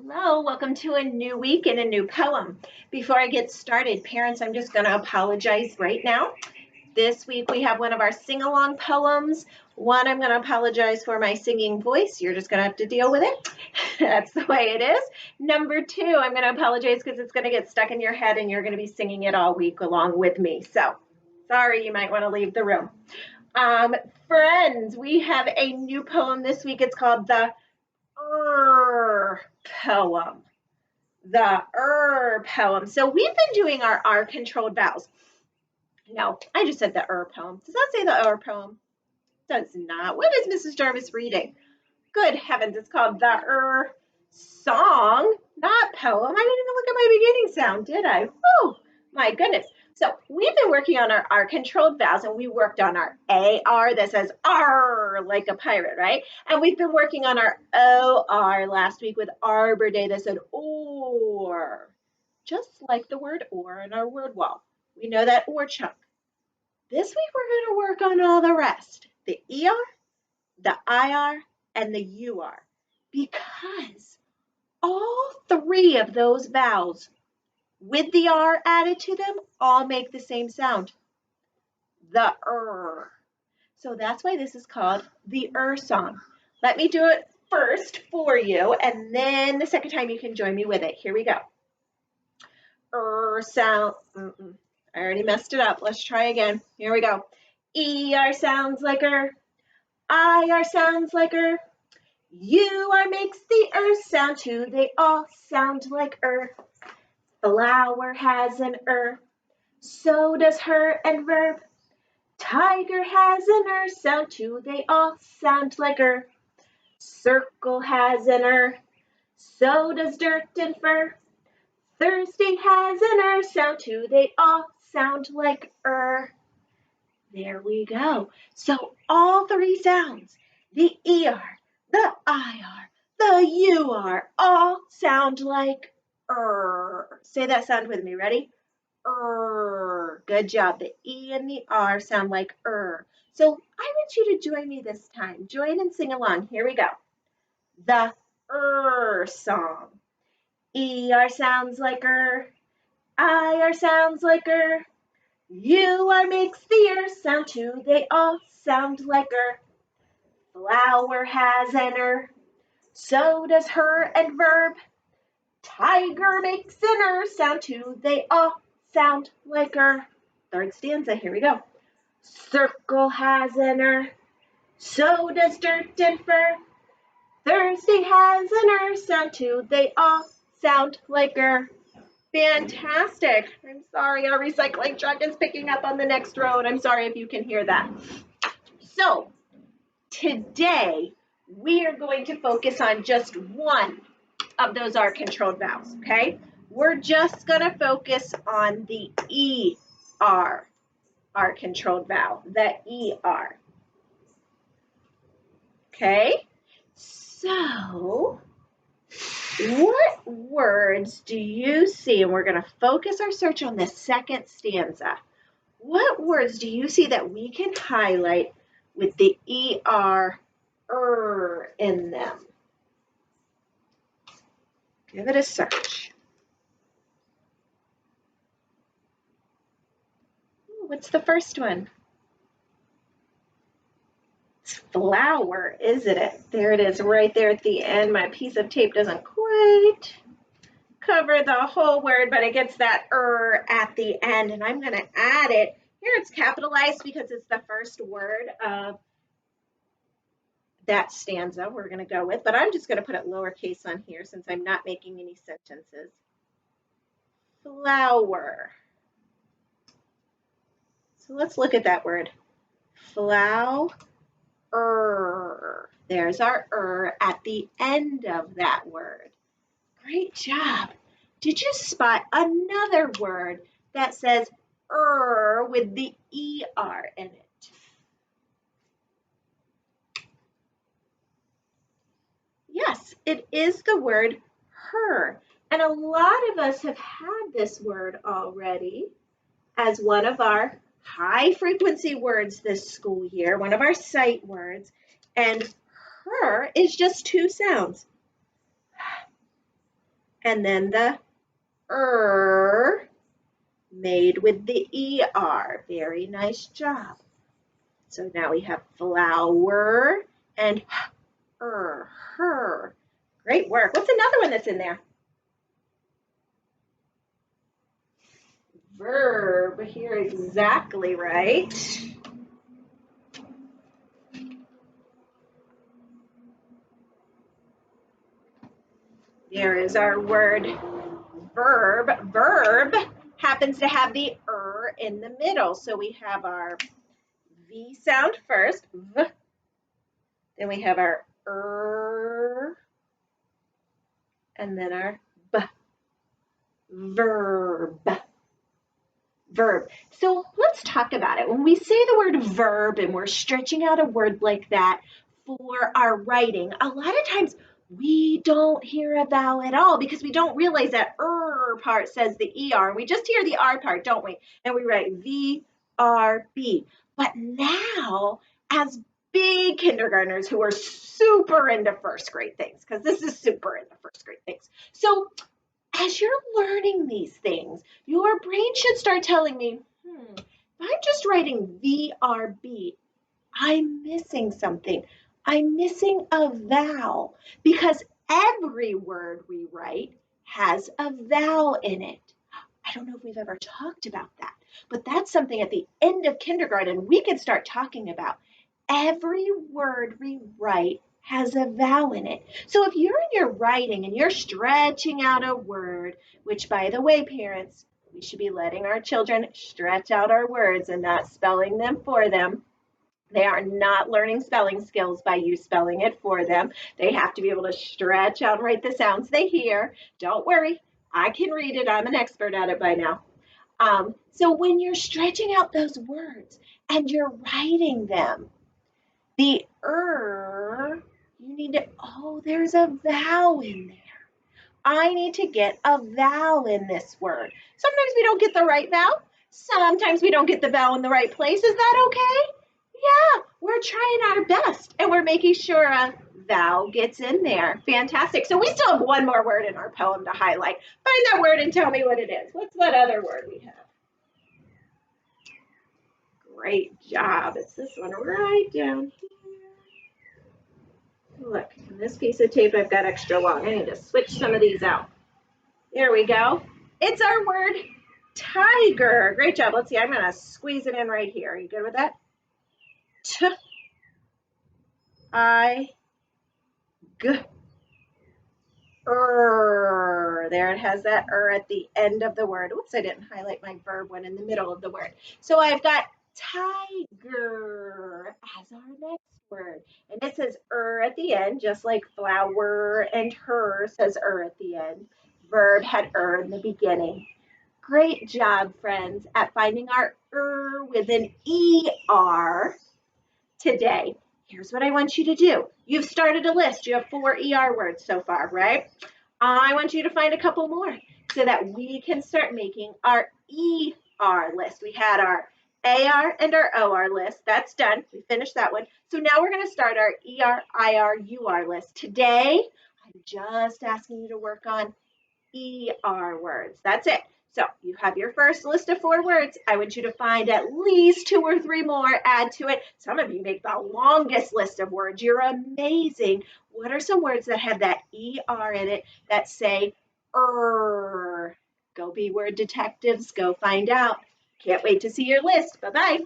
Hello, welcome to a new week and a new poem. Before I get started, parents, I'm just going to apologize right now. This week we have one of our sing-along poems. One, I'm going to apologize for my singing voice. You're just going to have to deal with it. That's the way it is. Number two, I'm going to apologize because it's going to get stuck in your head and you're going to be singing it all week along with me. So, sorry, you might want to leave the room. Friends, we have a new poem this week. It's called the poem. The poem. So we've been doing our controlled vowels. No, I just said the poem. Does that say the poem? Does not. What is Mrs. Jarvis reading? Good heavens, it's called the song, not poem. I didn't even look at my beginning sound, did I? Oh, my goodness. So we've been working on our controlled vowels, and we worked on our AR that says R like a pirate, right? And we've been working on our OR last week with Arbor Day that said or, just like the word or in our word wall. We know that or chunk. This week we're going to work on all the rest, the ER, the IR, and the UR, because all three of those vowels with the R added to them all make the same sound, the So that's why this is called the song. Let me do it first for you, and then the second time you can join me with it. Here we go. Sound. I already messed it up. Let's try again. Here we go. ER sounds like IR sounds like UR makes the sound too. They all sound like Flower has an so does her and verb. Tiger has an sound too. They all sound like Circle has an so does dirt and fur. Thursday has an sound too. They all sound like There we go. So all three sounds, the ER, the IR, the UR, all sound like Say that sound with me. Ready? Good job. The E and the R sound like So I want you to join me this time. Join and sing along. Here we go. The song. ER sounds like IR sounds like UR makes the sound too. They all sound like Flower has an so does her and verb. Tiger makes an sound too. They all sound like Third stanza, here we go. Circle has an so does dirt and fur. Thursday has an sound too. They all sound like Fantastic. I'm sorry, our recycling truck is picking up on the next road. I'm sorry if you can hear that. So today we are going to focus on just one of those R-controlled vowels, okay? We're just going to focus on the ER, R-controlled vowel, the ER. Okay? So what words do you see? And we're going to focus our search on the second stanza. What words do you see that we can highlight with the ER in them? Give it a search. What's the first one? It's flower, isn't it? There it is right there at the end. My piece of tape doesn't quite cover the whole word, but it gets that at the end, and I'm going to add it. Here it's capitalized because it's the first word of that stanza we're going to go with, but I'm just going to put it lowercase on here since I'm not making any sentences. Flower. So let's look at that word. Flower. There's our at the end of that word. Great job. Did you spot another word that says with the ER in it? Yes, it is the word her. And a lot of us have had this word already as one of our high frequency words this school year, one of our sight words. And her is just two sounds. and then the made with the ER. Very nice job. So now we have flower and her. Great work. What's another one that's in there? Verb. Here, exactly right. There is our word verb. Verb happens to have the in the middle. So we have our V sound first, v. Then we have our and then our b. Verb. Verb. So let's talk about it. When we say the word verb and we're stretching out a word like that for our writing, a lot of times we don't hear a vowel at all because we don't realize that part says the ER. We just hear the R part, don't we? And we write VRB. But now, as big kindergartners who are super into first grade things, because this is super into first grade things. So as you're learning these things, your brain should start telling me, if I'm just writing VRB, I'm missing something. I'm missing a vowel because every word we write has a vowel in it. I don't know if we've ever talked about that, but that's something at the end of kindergarten we can start talking about. Every word we write has a vowel in it. So if you're in your writing and you're stretching out a word, which by the way, parents, we should be letting our children stretch out our words and not spelling them for them. They are not learning spelling skills by you spelling it for them. They have to be able to stretch out and write the sounds they hear. Don't worry, I can read it. I'm an expert at it by now. So when you're stretching out those words and you're writing them, the you need to, there's a vowel in there. I need to get a vowel in this word. Sometimes we don't get the right vowel. Sometimes we don't get the vowel in the right place. Is that okay? Yeah, we're trying our best and we're making sure a vowel gets in there. Fantastic. So we still have one more word in our poem to highlight. Find that word and tell me what it is. What's that other word we have? Great job. It's this one right down here. Look, on this piece of tape I've got extra long. I need to switch some of these out. There we go. It's our word tiger. Great job. Let's see. I'm going to squeeze it in right here. Are you good with that? T-I-G. There it has that at the end of the word. Oops, I didn't highlight my verb one in the middle of the word. So I've got tiger as our next word. And it says at the end, just like flower and her says at the end. Verb had in the beginning. Great job, friends, at finding our with an ER today. Here's what I want you to do. You've started a list. You have 4 ER words so far, right? I want you to find a couple more so that we can start making our ER list. We had our AR and our OR list. That's done. We finished that one. So now we're going to start our ER, IR, UR list. Today, I'm just asking you to work on ER words. That's it. So you have your first list of 4 words. I want you to find at least 2 or 3 more, add to it. Some of you make the longest list of words. You're amazing. What are some words that have that ER in it that say Go be word detectives. Go find out. Can't wait to see your list. Bye-bye.